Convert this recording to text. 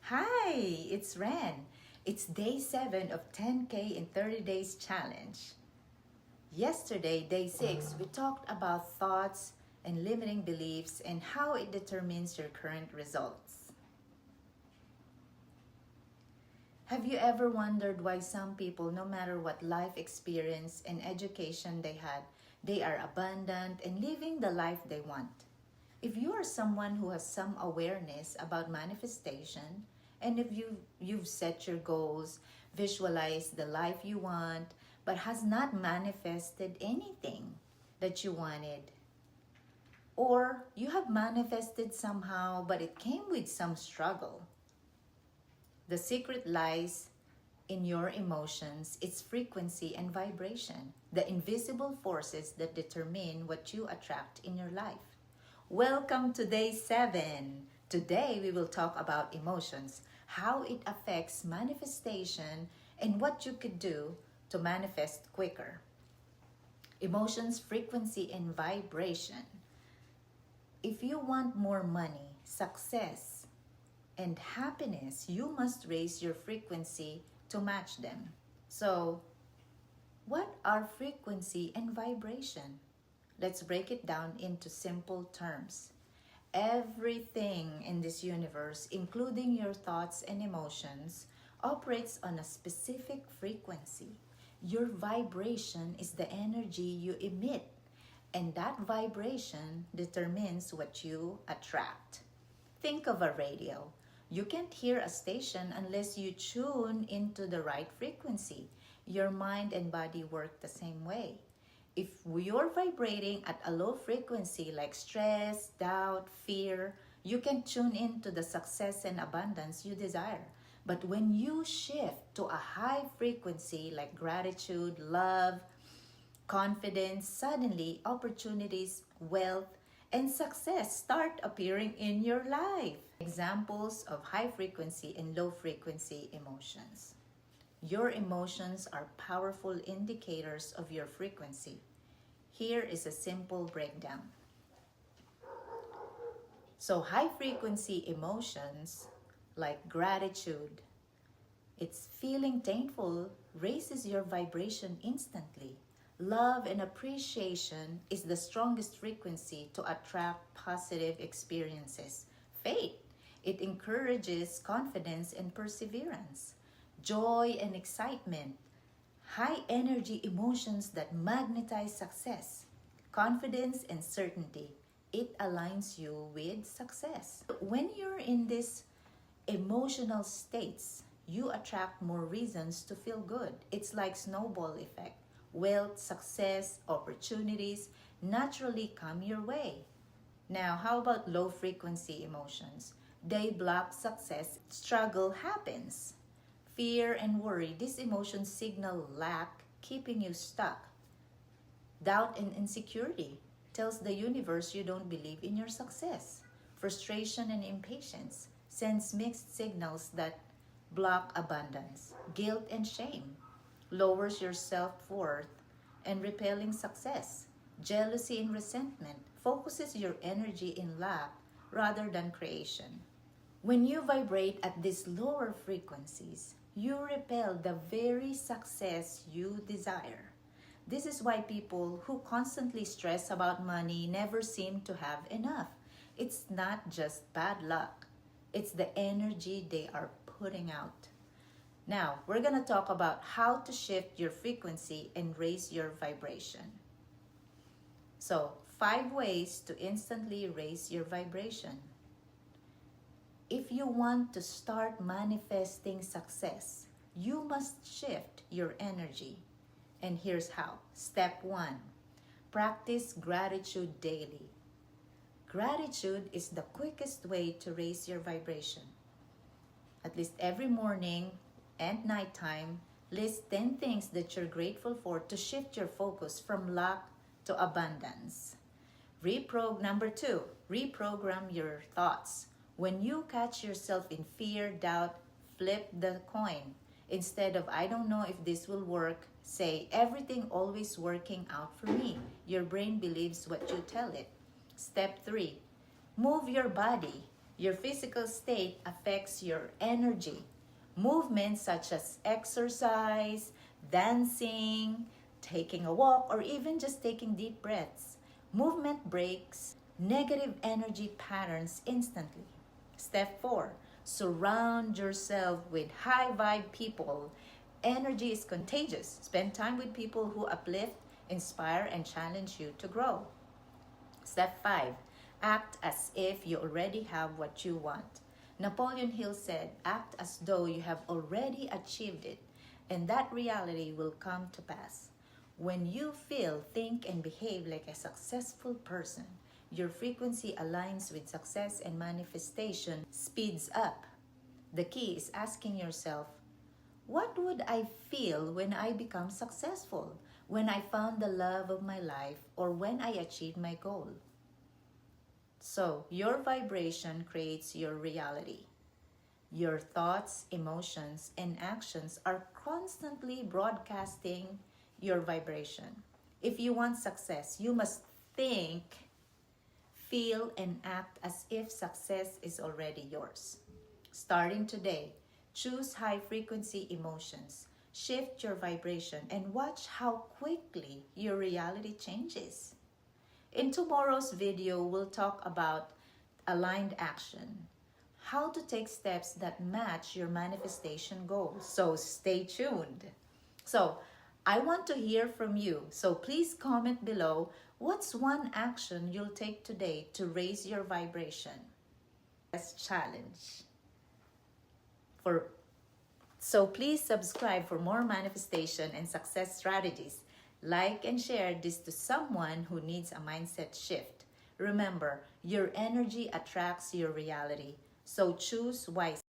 Hi, it's Ren. It's day 7 of 10K in 30 days challenge. Yesterday, day 6, we talked about thoughts and limiting beliefs and how it determines your current results. Have you ever wondered why some people, no matter what life experience and education they had, they are abundant and living the life they want? If you are someone who has some awareness about manifestation, and if you've set your goals, visualized the life you want, but has not manifested anything that you wanted, or you have manifested somehow, but it came with some struggle. The secret lies in your emotions, its frequency and vibration, the invisible forces that determine what you attract in your life. Welcome to day 7. Today we will talk about emotions, how it affects manifestation, and what you could do to manifest quicker. Emotions, frequency, and vibration. If you want more money, success, and happiness, you must raise your frequency to match them. So, what are frequency and vibration? Let's break it down into simple terms. Everything in this universe, including your thoughts and emotions, operates on a specific frequency. Your vibration is the energy you emit, and that vibration determines what you attract. Think of a radio. You can't hear a station unless you tune into the right frequency. Your mind and body work the same way. If you're vibrating at a low frequency like stress, doubt, fear, you can tune into the success and abundance you desire. But when you shift to a high frequency like gratitude, love, confidence, suddenly opportunities, wealth, and success start appearing in your life. Examples of high frequency and low frequency emotions. Your emotions are powerful indicators of your frequency. Here is a simple breakdown. So high frequency emotions like gratitude, it's feeling thankful raises your vibration instantly. Love and appreciation is the strongest frequency to attract positive experiences. Faith, it encourages confidence and perseverance. Joy and excitement, high energy emotions that magnetize success. Confidence and certainty, it aligns you with success. When you're in these emotional states, you attract more reasons to feel good. It's like snowball effect. Wealth, success, opportunities naturally come your way. Now, how about low frequency emotions? They block success, struggle happens. Fear and worry, these emotions signal lack, keeping you stuck. Doubt and insecurity tells the universe you don't believe in your success. Frustration and impatience sends mixed signals that block abundance. Guilt and shame lowers your self-worth and repelling success. Jealousy and resentment focuses your energy in lack rather than creation. When you vibrate at these lower frequencies, you repel the very success you desire. This is why people who constantly stress about money never seem to have enough. It's not just bad luck, it's the energy they are putting out. Now, we're going to talk about how to shift your frequency and raise your vibration. So, 5 ways to instantly raise your vibration. If you want to start manifesting success, you must shift your energy. And here's how. Step 1. Practice gratitude daily. Gratitude is the quickest way to raise your vibration. At least every morning and nighttime, list 10 things that you're grateful for to shift your focus from lack to abundance. Number 2, reprogram your thoughts. When you catch yourself in fear, doubt, flip the coin. Instead of, I don't know if this will work, say, everything always working out for me. Your brain believes what you tell it. Step 3, move your body. Your physical state affects your energy. Movements such as exercise, dancing, taking a walk, or even just taking deep breaths. Movement breaks negative energy patterns instantly. Step 4, surround yourself with high vibe people. Energy is contagious. Spend time with people who uplift, inspire, and challenge you to grow. Step 5, act as if you already have what you want. Napoleon Hill said, act as though you have already achieved it, and that reality will come to pass. When you feel, think, and behave like a successful person, your frequency aligns with success and manifestation speeds up. The key is asking yourself, what would I feel when I become successful? When I found the love of my life, or when I achieved my goal? So, your vibration creates your reality. Your thoughts, emotions, and actions are constantly broadcasting your vibration. If you want success, you must think, feel, and act as if success is already yours. Starting today, choose high frequency emotions, shift your vibration, and watch how quickly your reality changes. In tomorrow's video, we'll talk about aligned action, how to take steps that match your manifestation goals. So stay tuned. So I want to hear from you. So please comment below, what's one action you'll take today to raise your vibration? Let's challenge. So please subscribe for more manifestation and success strategies. Like and share this to someone who needs a mindset shift. Remember, your energy attracts your reality. So choose wisely.